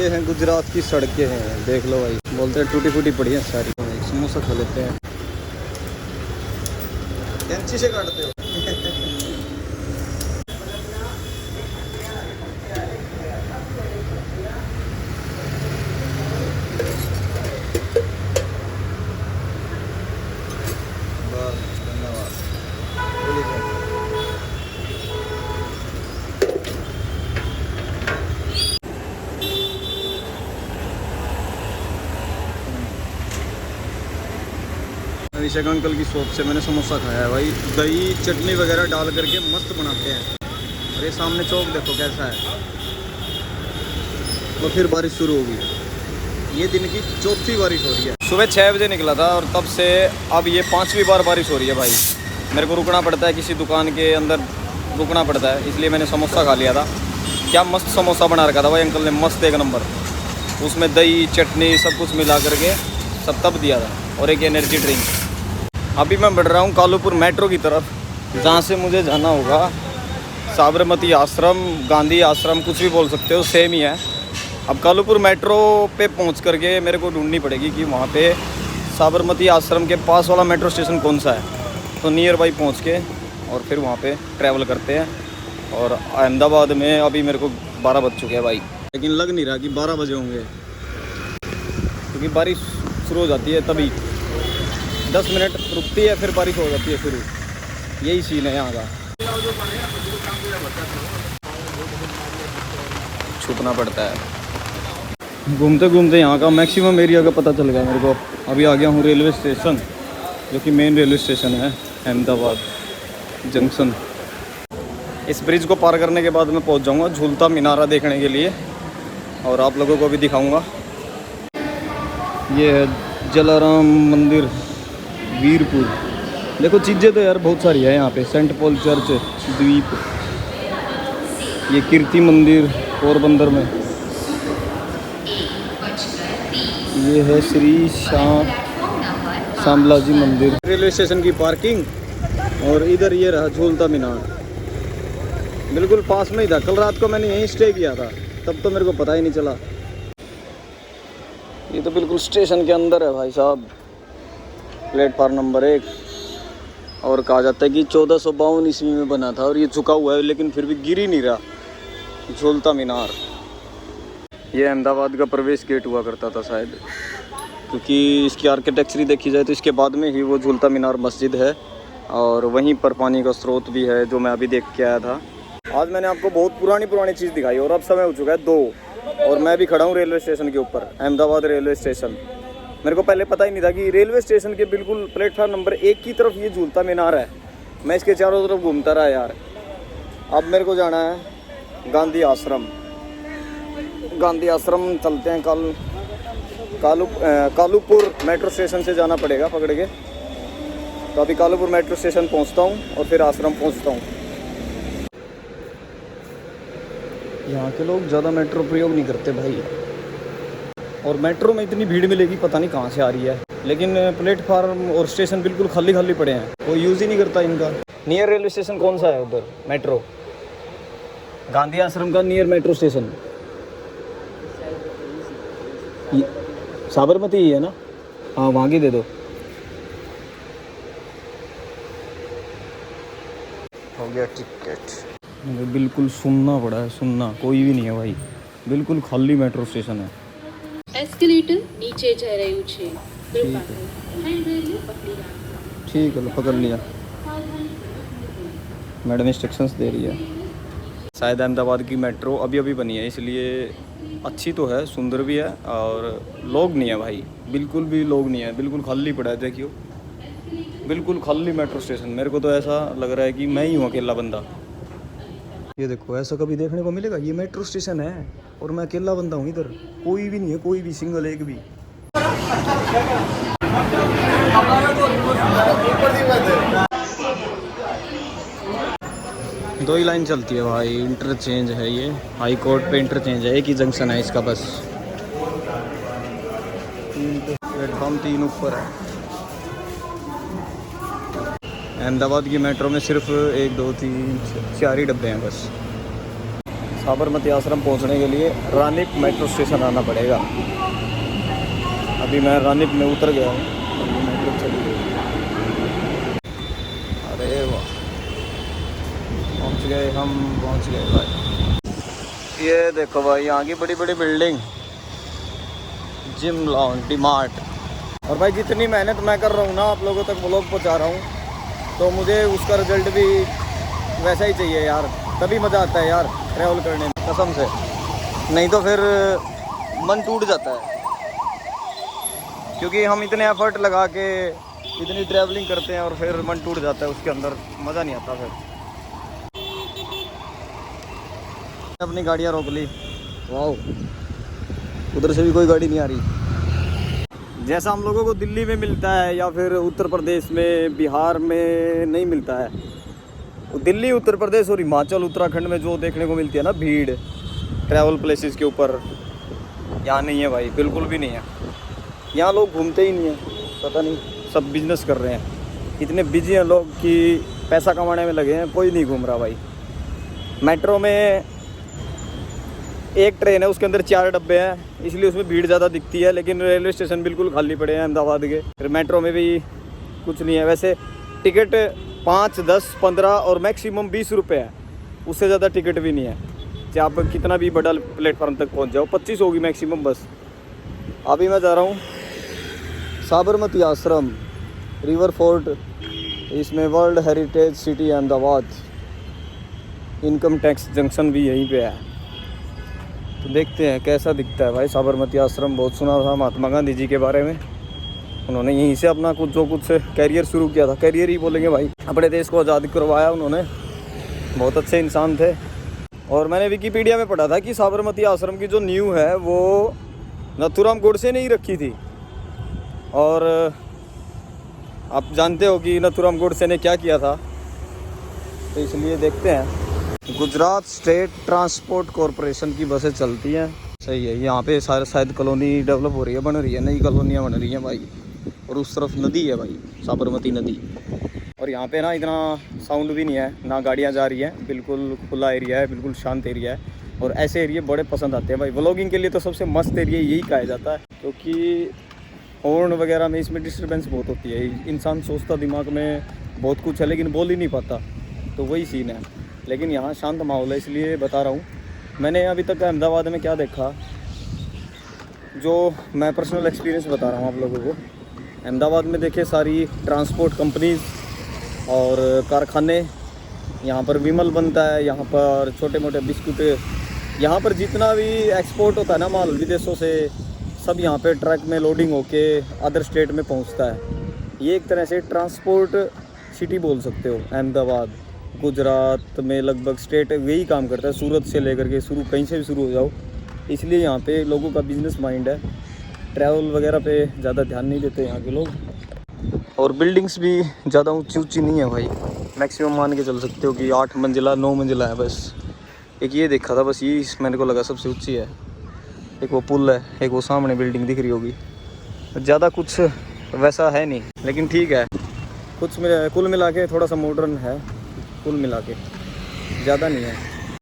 ये हैं गुजरात की सड़कें हैं, देख लो भाई। बोलते हैं टूटी फूटी पड़ी है सारी। समोसा खा लेते हैं। कैंची से काटते हो? बस धन्यवाद। अभिषेक अंकल की शॉप से मैंने समोसा खाया है भाई। दही चटनी वगैरह डाल करके मस्त बनाते हैं। और ये सामने चौक देखो कैसा है। तो फिर बारिश शुरू होगी। ये दिन की चौथी बारिश हो रही है। सुबह 6 बजे निकला था और तब से अब ये 5वीं बार बारिश हो रही है भाई। मेरे को रुकना पड़ता है, किसी दुकान के अंदर रुकना पड़ता है, इसलिए मैंने समोसा खा लिया था। क्या मस्त समोसा बना रखा था भाई अंकल ने, मस्त एक नंबर। उसमें दही चटनी सब कुछ मिला करके सब तब दिया था, और एक एनर्जी ड्रिंक। अभी मैं बढ़ रहा हूँ कालूपुर मेट्रो की तरफ, जहाँ से मुझे जाना होगा साबरमती आश्रम, गांधी आश्रम, कुछ भी बोल सकते हो, सेम ही है। अब कालूपुर मेट्रो पे पहुँच करके मेरे को ढूंढनी पड़ेगी कि वहाँ पे साबरमती आश्रम के पास वाला मेट्रो स्टेशन कौन सा है। तो नियर बाई पहुँच के और फिर वहाँ पे ट्रैवल करते हैं। और अहमदाबाद में अभी मेरे को 12 बज चुके हैं भाई, लेकिन लग नहीं रहा कि 12 बजे होंगे, क्योंकि बारिश शुरू हो जाती है तभी 10 मिनट रुकती है, फिर बारिश हो जाती है शुरू। यही सीन है यहाँ का। छुपना पड़ता है। घूमते घूमते यहाँ का मैक्सिमम एरिया का पता चल गया मेरे को। अभी आ गया हूँ रेलवे स्टेशन, जो कि मेन रेलवे स्टेशन है अहमदाबाद जंक्शन। इस ब्रिज को पार करने के बाद मैं पहुँच जाऊँगा झूलता मीनारा देखने के लिए, और आप लोगों को भी दिखाऊँगा। ये है जलाराम मंदिर वीरपुर। देखो चीज़ें तो यार बहुत सारी है यहाँ पे। सेंट पॉल चर्च द्वीप, ये कीर्ति मंदिर पोरबंदर में, ये है श्री श्यामला जी मंदिर। रेलवे स्टेशन की पार्किंग, और इधर ये रहा झूलता मीनार। बिल्कुल पास में ही था। कल रात को मैंने यहीं स्टे किया था, तब तो मेरे को पता ही नहीं चला। ये तो बिल्कुल स्टेशन के अंदर है भाई साहब, प्लेटफार्म नंबर 1। और कहा जाता है कि 1452 ईस्वी में बना था, और ये झुका हुआ है लेकिन फिर भी गिर ही नहीं रहा। झूलता मीनार, ये अहमदाबाद का प्रवेश गेट हुआ करता था शायद, क्योंकि इसकी आर्किटेक्चर देखी जाए तो इसके बाद में ही वो झूलता मीनार मस्जिद है, और वहीं पर पानी का स्रोत भी है, जो मैं अभी देख के आया था। आज मैंने आपको बहुत पुरानी चीज़ दिखाई, और अब समय हो चुका है 2, और मैं भी खड़ा हूँ रेलवे स्टेशन के ऊपर, अहमदाबाद रेलवे स्टेशन। मेरे को पहले पता ही नहीं था कि रेलवे स्टेशन के बिल्कुल प्लेटफार्म नंबर 1 की तरफ ये झूलता मीनार है। मैं इसके चारों तरफ घूमता रहा यार। अब मेरे को जाना है गांधी आश्रम। गांधी आश्रम चलते हैं। कालूपुर मेट्रो स्टेशन से जाना पड़ेगा पकड़ के। तो अभी कालूपुर मेट्रो स्टेशन पहुंचता हूं और फिर आश्रम पहुंचता हूं। यहाँ के लोग ज़्यादा मेट्रो प्रयोग नहीं करते भाई, और मेट्रो में इतनी भीड़ मिलेगी पता नहीं कहाँ से आ रही है। लेकिन प्लेटफार्म और स्टेशन बिल्कुल खाली खाली पड़े हैं, कोई यूज़ ही नहीं करता इनका। नियर रेलवे स्टेशन कौन सा है उधर मेट्रो? गांधी आश्रम का नियर मेट्रो स्टेशन साबरमती ही है ना? हाँ, वहाँ की दे दो। हो गया टिकट। बिल्कुल सुनना पड़ा है, सुनना कोई भी नहीं है भाई, बिल्कुल खाली मेट्रो स्टेशन है। एस्केलेटर नीचे जा રહ્યું છે। ठीक है, लो पकड़ लिया। मैडम इंस्ट्रक्शंस दे रही है। शायद अहमदाबाद की मेट्रो अभी अभी बनी है, इसलिए अच्छी तो है, सुंदर भी है, और लोग नहीं है भाई, बिल्कुल भी लोग नहीं है, बिल्कुल खाली पड़ा है। देखियो बिल्कुल खाली मेट्रो स्टेशन। मेरे को तो ऐसा लग रहा है कि मैं ही हूँ अकेला बंदा। ये देखो, ऐसा कभी देखने को मिलेगा? ये मेट्रो स्टेशन है और मैं अकेला बंदा हूँ इधर, कोई भी नहीं है, कोई भी सिंगल एक भी। दो ही लाइन चलती है भाई, इंटरचेंज है ये, हाई कोर्ट पे इंटरचेंज है, एक ही जंक्शन है इसका बस। प्लेटफॉर्म 3 ऊपर है। अहमदाबाद की मेट्रो में सिर्फ 1 2 3 4 ही डब्बे हैं बस। साबरमती आश्रम पहुंचने के लिए रानीप मेट्रो स्टेशन आना पड़ेगा। अभी मैं रानीप में उतर गया हूँ, अभी मेट्रो चली गई। अरे वाह, पहुंच गए भाई। ये देखो भाई, यहाँ की बड़ी बड़ी बिल्डिंग, जिम लॉन्च, डी-मार्ट। और भाई जितनी मेहनत मैं कर रहा हूँ ना आप लोगों तक व्लॉग पहुँचा रहा हूँ, तो मुझे उसका रिजल्ट भी वैसा ही चाहिए यार, तभी मज़ा आता है यार ट्रैवल करने में, कसम से। नहीं तो फिर मन टूट जाता है, क्योंकि हम इतने एफर्ट लगा के इतनी ट्रैवलिंग करते हैं और फिर मन टूट जाता है, उसके अंदर मज़ा नहीं आता फिर। अपनी गाड़ियाँ रोक ली, वाह, उधर से भी कोई गाड़ी नहीं आ रही। जैसा हम लोगों को दिल्ली में मिलता है या फिर उत्तर प्रदेश में, बिहार में नहीं मिलता है। दिल्ली, उत्तर प्रदेश और हिमाचल, उत्तराखंड में जो देखने को मिलती है ना भीड़ ट्रैवल प्लेसेस के ऊपर, यहाँ नहीं है भाई, बिल्कुल भी नहीं है। यहाँ लोग घूमते ही नहीं हैं, पता नहीं, सब बिजनेस कर रहे हैं। इतने बिजी हैं लोग कि पैसा कमाने में लगे हैं, कोई नहीं घूम रहा भाई। मेट्रो में एक ट्रेन है, उसके अंदर 4 डब्बे हैं, इसलिए उसमें भीड़ ज़्यादा दिखती है, लेकिन रेलवे स्टेशन बिल्कुल खाली पड़े हैं अहमदाबाद के। फिर मेट्रो में भी कुछ नहीं है। वैसे टिकट 5, 10, 15 और मैक्सिमम 20 रुपये है, उससे ज़्यादा टिकट भी नहीं है। चाहे आप कितना भी बड़ा प्लेटफार्म तक पहुंच जाओ, 25 होगी मैक्सिमम बस। अभी मैं जा रहा हूँ साबरमती आश्रम, रिवर फोर्ट, इसमें world heritage city Ahmedabad, income tax junction भी यहीं पे है। तो देखते हैं कैसा दिखता है भाई साबरमती आश्रम। बहुत सुना था महात्मा गांधी जी के बारे में, उन्होंने यहीं से अपना कुछ कैरियर शुरू किया था, कैरियर ही बोलेंगे भाई। अपने देश को आज़ाद करवाया उन्होंने, बहुत अच्छे इंसान थे। और मैंने विकिपीडिया में पढ़ा था कि साबरमती आश्रम की जो नींव है वो नथुराम गोडसे ने ही रखी थी। और आप जानते हो कि नथुराम गोडसे ने क्या किया था, तो इसलिए देखते हैं। गुजरात स्टेट ट्रांसपोर्ट कॉरपोरेशन की बसें चलती हैं, सही है। यहाँ पे सारे शायद कॉलोनी डेवलप हो रही है, बन रही है, नई कॉलोनियाँ बन रही हैं भाई। और उस तरफ नदी है भाई, साबरमती नदी। और यहाँ पे ना इतना साउंड भी नहीं है, ना गाड़ियाँ जा रही हैं, बिल्कुल खुला एरिया है, बिल्कुल शांत एरिया है। और ऐसे एरिया बड़े पसंद आते हैं भाई। व्लॉगिंग के लिए तो सबसे मस्त एरिया यही कहा जाता है, क्योंकि हॉर्न वगैरह में इसमें डिस्टर्बेंस बहुत होती है। इंसान सोचता दिमाग में बहुत कुछ है, लेकिन बोल ही नहीं पाता, तो वही सीन है। लेकिन यहाँ शांत माहौल है, इसलिए बता रहा हूँ। मैंने अभी तक अहमदाबाद में क्या देखा, जो मैं पर्सनल एक्सपीरियंस बता रहा हूँ आप लोगों को। अहमदाबाद में देखे सारी ट्रांसपोर्ट कंपनीज़ और कारखाने, यहाँ पर विमल बनता है, यहाँ पर छोटे मोटे बिस्कुट, यहाँ पर जितना भी एक्सपोर्ट होता है ना माल विदेशों से, सब यहाँ पे ट्रक में लोडिंग होके अदर स्टेट में पहुँचता है। ये एक तरह से ट्रांसपोर्ट सिटी बोल सकते हो अहमदाबाद। गुजरात में लगभग स्टेट यही काम करता है, सूरत से लेकर के शुरू, कहीं से भी शुरू हो जाओ। इसलिए यहाँ पे लोगों का बिजनेस माइंड है, ट्रैवल वगैरह पे ज़्यादा ध्यान नहीं देते यहाँ के लोग। और बिल्डिंग्स भी ज़्यादा ऊंची ऊंची नहीं है भाई, मैक्सिमम मान के चल सकते हो कि 8 मंजिला 9 मंजिला है बस। एक ये देखा था बस, ये मेरे को लगा सबसे ऊंची है। एक वो पुल है, एक वो सामने बिल्डिंग दिख रही होगी। ज़्यादा कुछ वैसा है नहीं, लेकिन ठीक है, कुल मिला के थोड़ा सा मॉडर्न है, कुल मिला के ज़्यादा नहीं है।